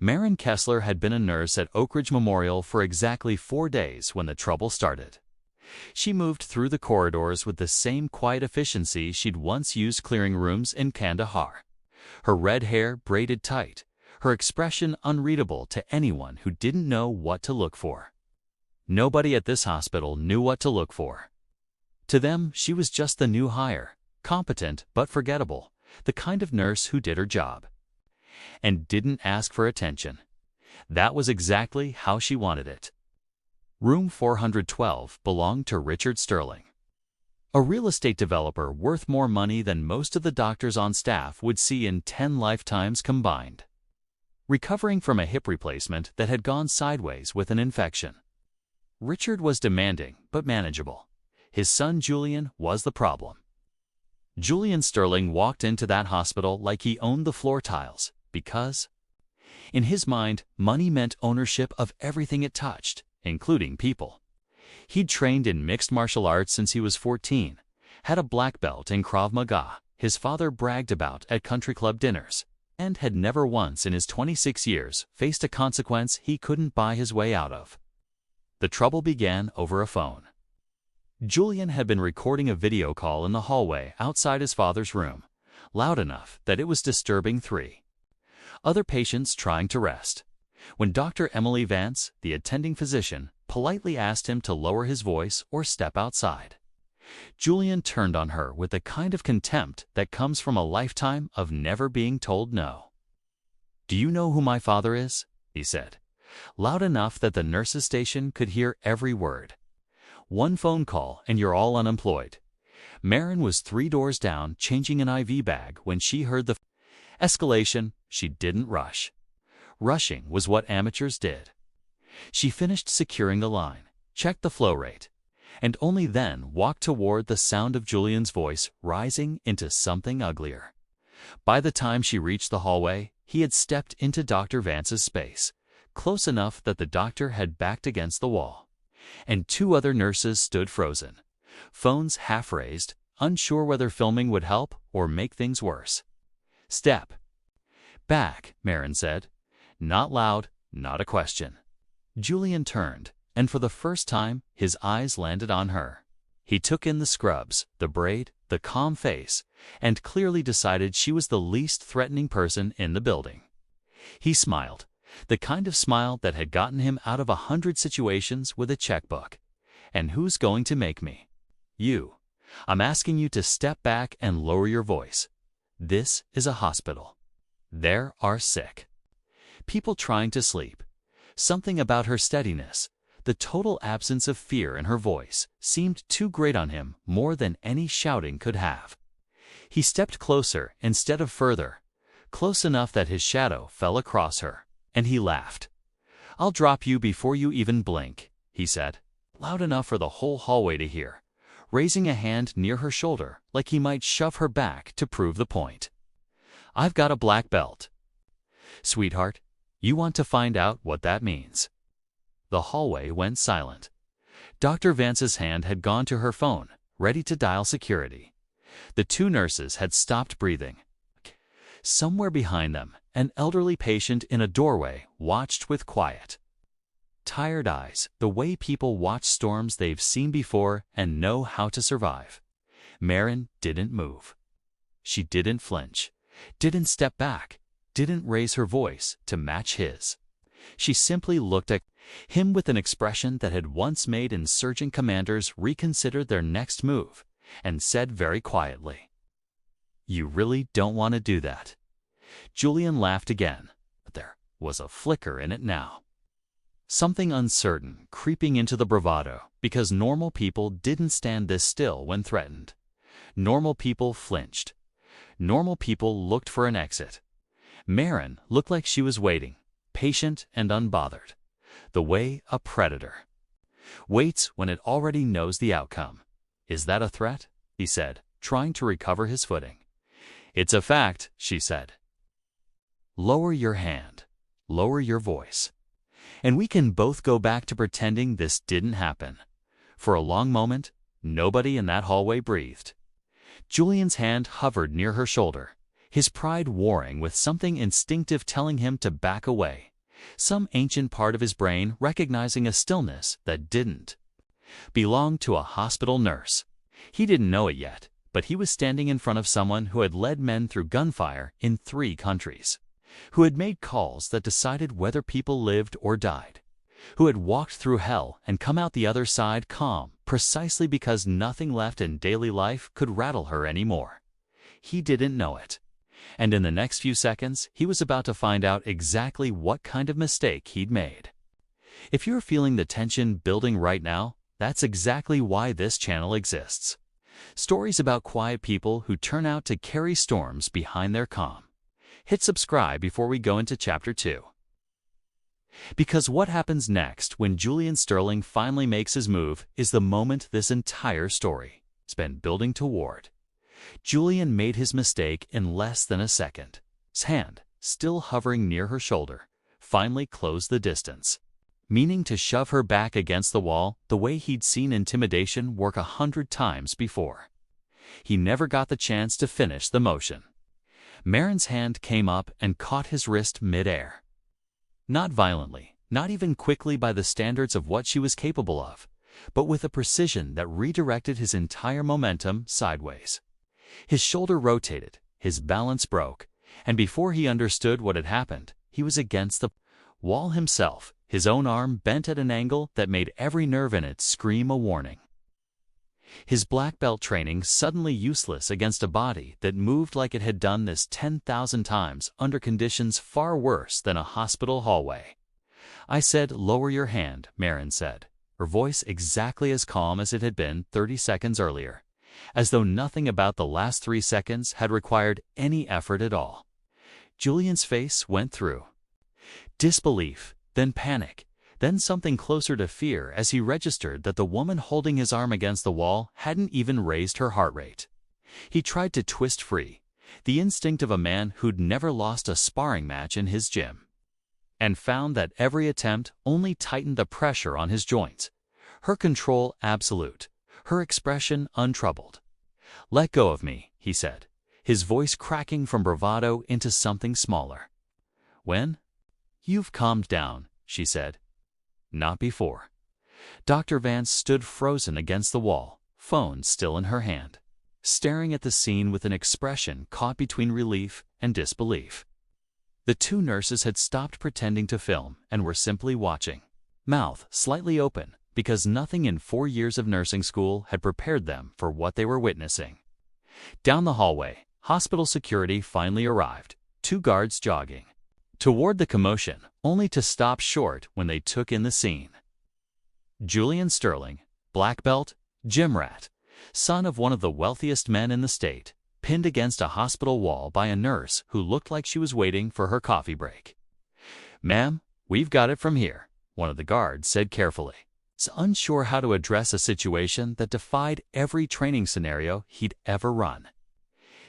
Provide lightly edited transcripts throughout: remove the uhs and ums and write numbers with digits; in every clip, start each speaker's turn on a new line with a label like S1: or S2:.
S1: Maren Kessler had been a nurse at Oak Ridge Memorial for exactly 4 days when the trouble started. She moved through the corridors with the same quiet efficiency she'd once used clearing rooms in Kandahar. Her red hair braided tight, her expression unreadable to anyone who didn't know what to look for. Nobody at this hospital knew what to look for. To them, she was just the new hire, competent but forgettable, the kind of nurse who did her job and didn't ask for attention. That was exactly how she wanted it. Room 412 belonged to Richard Sterling, a real estate developer worth more money than most of the doctors on staff would see in 10 lifetimes combined. Recovering from a hip replacement that had gone sideways with an infection. Richard was demanding but manageable. His son Julian was the problem. Julian Sterling walked into that hospital like he owned the floor tiles because, in his mind, money meant ownership of everything it touched, including people. He'd trained in mixed martial arts since he was 14, had a black belt in Krav Maga his father bragged about at country club dinners, and had never once in his 26 years faced a consequence he couldn't buy his way out of. The trouble began over a phone. Julian had been recording a video call in the hallway outside his father's room, loud enough that it was disturbing 3 other patients trying to rest, when Dr. Emily Vance, the attending physician, politely asked him to lower his voice or step outside. Julian turned on her with the kind of contempt that comes from a lifetime of never being told no. "Do you know who my father is?" he said, loud enough that the nurse's station could hear every word. "One phone call and you're all unemployed." Maren was 3 doors down changing an IV bag when she heard the escalation. She didn't rush. Rushing was what amateurs did. She finished securing the line, checked the flow rate, and only then walked toward the sound of Julian's voice rising into something uglier. By the time she reached the hallway, he had stepped into Dr. Vance's space, close enough that the doctor had backed against the wall, and 2 other nurses stood frozen, phones half raised, unsure whether filming would help or make things worse. "Step back," Maren said. Not loud, not a question. Julian turned, and for the first time, his eyes landed on her. He took in the scrubs, the braid, the calm face, and clearly decided she was the least threatening person in the building. He smiled, the kind of smile that had gotten him out of 100 situations with a checkbook. "And who's going to make me?" "You. I'm asking you to step back and lower your voice. This is a hospital. There are sick people trying to sleep." Something about her steadiness, the total absence of fear in her voice, seemed too great on him, more than any shouting could have. He stepped closer instead of further, close enough that his shadow fell across her, and he laughed. "I'll drop you before you even blink," he said, loud enough for the whole hallway to hear, raising a hand near her shoulder like he might shove her back to prove the point. "I've got a black belt. Sweetheart, you want to find out what that means." The hallway went silent. Dr. Vance's hand had gone to her phone, ready to dial security. The 2 nurses had stopped breathing. Somewhere behind them, an elderly patient in a doorway watched with quiet, tired eyes, the way people watch storms they've seen before and know how to survive. Maren didn't move. She didn't flinch, didn't step back, didn't raise her voice to match his. She simply looked at him with an expression that had once made insurgent commanders reconsider their next move, and said very quietly, "You really don't want to do that." Julian laughed again, but there was a flicker in it now. Something uncertain creeping into the bravado, because normal people didn't stand this still when threatened. Normal people flinched. Normal people looked for an exit. Maren looked like she was waiting, patient and unbothered, the way a predator waits when it already knows the outcome. "Is that a threat?" he said, trying to recover his footing. "It's a fact," she said. "Lower your hand, lower your voice, and we can both go back to pretending this didn't happen." For a long moment, nobody in that hallway breathed. Julian's hand hovered near her shoulder, his pride warring with something instinctive telling him to back away. some ancient part of his brain recognizing a stillness that didn't belong to a hospital nurse. He didn't know it yet, but he was standing in front of someone who had led men through gunfire in 3 countries, who had made calls that decided whether people lived or died, who had walked through hell and come out the other side calm precisely because nothing left in daily life could rattle her anymore. He didn't know it. And in the next few seconds, he was about to find out exactly what kind of mistake he'd made. If you're feeling the tension building right now, that's exactly why this channel exists. Stories about quiet people who turn out to carry storms behind their calm. Hit subscribe before we go into Chapter 2. Because what happens next when Julian Sterling finally makes his move is the moment this entire story has been building toward. Julian made his mistake in less than a second. His hand, still hovering near her shoulder, finally closed the distance, meaning to shove her back against the wall the way he'd seen intimidation work 100 times before. He never got the chance to finish the motion. Marin's hand came up and caught his wrist mid-air. Not violently, not even quickly by the standards of what she was capable of, but with a precision that redirected his entire momentum sideways. His shoulder rotated, his balance broke, and before he understood what had happened, he was against the wall himself, his own arm bent at an angle that made every nerve in it scream a warning. His black belt training suddenly useless against a body that moved like it had done this 10,000 times under conditions far worse than a hospital hallway. "I said, lower your hand," Marin said, her voice exactly as calm as it had been 30 seconds earlier, as though nothing about the last 3 seconds had required any effort at all. Julian's face went through disbelief, then panic, then something closer to fear as he registered that the woman holding his arm against the wall hadn't even raised her heart rate. He tried to twist free, the instinct of a man who'd never lost a sparring match in his gym, and found that every attempt only tightened the pressure on his joints, her control absolute, her expression untroubled. "Let go of me," he said, his voice cracking from bravado into something smaller. "When?" "You've calmed down," she said. "Not before." Dr. Vance stood frozen against the wall, phone still in her hand, staring at the scene with an expression caught between relief and disbelief. The 2 nurses had stopped pretending to film and were simply watching, mouth slightly open, because nothing in 4 years of nursing school had prepared them for what they were witnessing. Down the hallway, hospital security finally arrived, 2 guards jogging toward the commotion, only to stop short when they took in the scene. Julian Sterling, black belt, gym rat, son of one of the wealthiest men in the state, pinned against a hospital wall by a nurse who looked like she was waiting for her coffee break. "Ma'am, we've got it from here," one of the guards said carefully, unsure how to address a situation that defied every training scenario he'd ever run.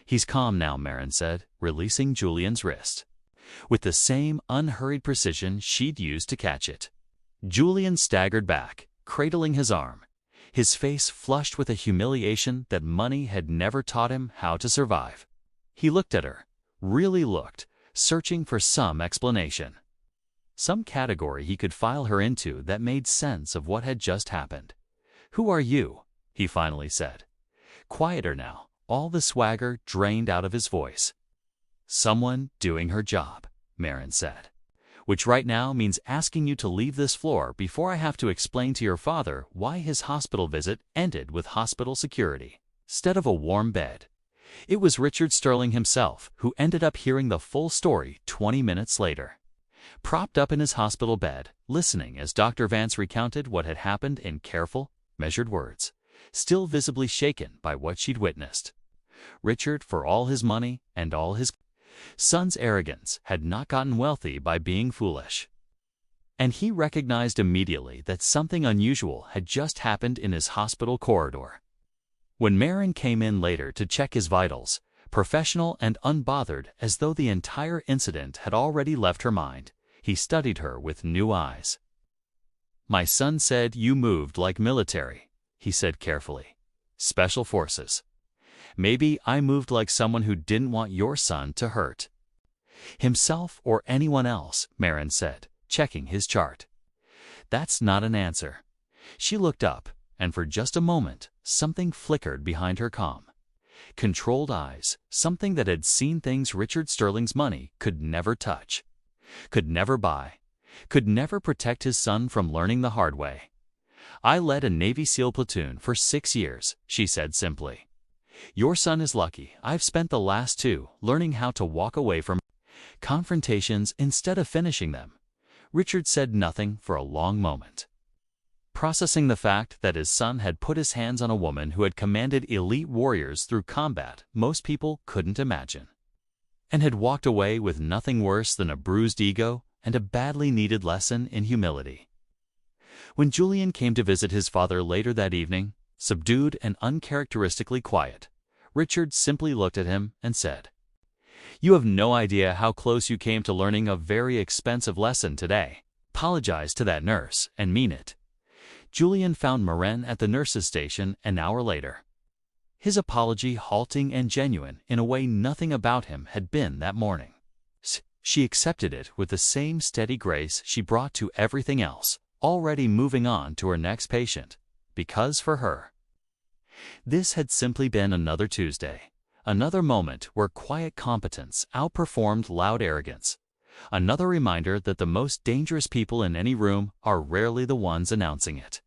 S1: "He's calm now," Marin said, releasing Julian's wrist, with the same unhurried precision she'd used to catch it. Julian staggered back, cradling his arm, his face flushed with a humiliation that money had never taught him how to survive. He looked at her, really looked, searching for some explanation, some category he could file her into that made sense of what had just happened. "Who are you?" he finally said. Quieter now, all the swagger drained out of his voice. "Someone doing her job," Marin said, "which right now means asking you to leave this floor before I have to explain to your father why his hospital visit ended with hospital security instead of a warm bed." It was Richard Sterling himself who ended up hearing the full story 20 minutes later, propped up in his hospital bed, listening as Dr. Vance recounted what had happened in careful, measured words, still visibly shaken by what she'd witnessed. Richard, for all his money and all his son's arrogance, had not gotten wealthy by being foolish. And he recognized immediately that something unusual had just happened in his hospital corridor. When Marin came in later to check his vitals, professional and unbothered as though the entire incident had already left her mind, he studied her with new eyes. "My son said you moved like military," he said carefully. "Special forces. Maybe I moved like someone who didn't want your son to hurt himself or anyone else," Marin said, checking his chart. That's not an answer. She looked up, and for just a moment, something flickered behind her calm. Controlled eyes, something that had seen things Richard Sterling's money could never touch, could never buy, could never protect his son from learning the hard way. I led a Navy SEAL platoon for 6 years, she said simply. Your son is lucky. I've spent the last 2 learning how to walk away from confrontations instead of finishing them. Richard said nothing for a long moment, processing the fact that his son had put his hands on a woman who had commanded elite warriors through combat most people couldn't imagine, and had walked away with nothing worse than a bruised ego and a badly needed lesson in humility. When Julian came to visit his father later that evening, subdued and uncharacteristically quiet, Richard simply looked at him and said, "You have no idea how close you came to learning a very expensive lesson today. Apologize to that nurse and mean it." Julian found Maren at the nurse's station an hour later, his apology halting and genuine in a way nothing about him had been that morning. She accepted it with the same steady grace she brought to everything else, already moving on to her next patient, because for her, this had simply been another Tuesday, another moment where quiet competence outperformed loud arrogance, another reminder that the most dangerous people in any room are rarely the ones announcing it.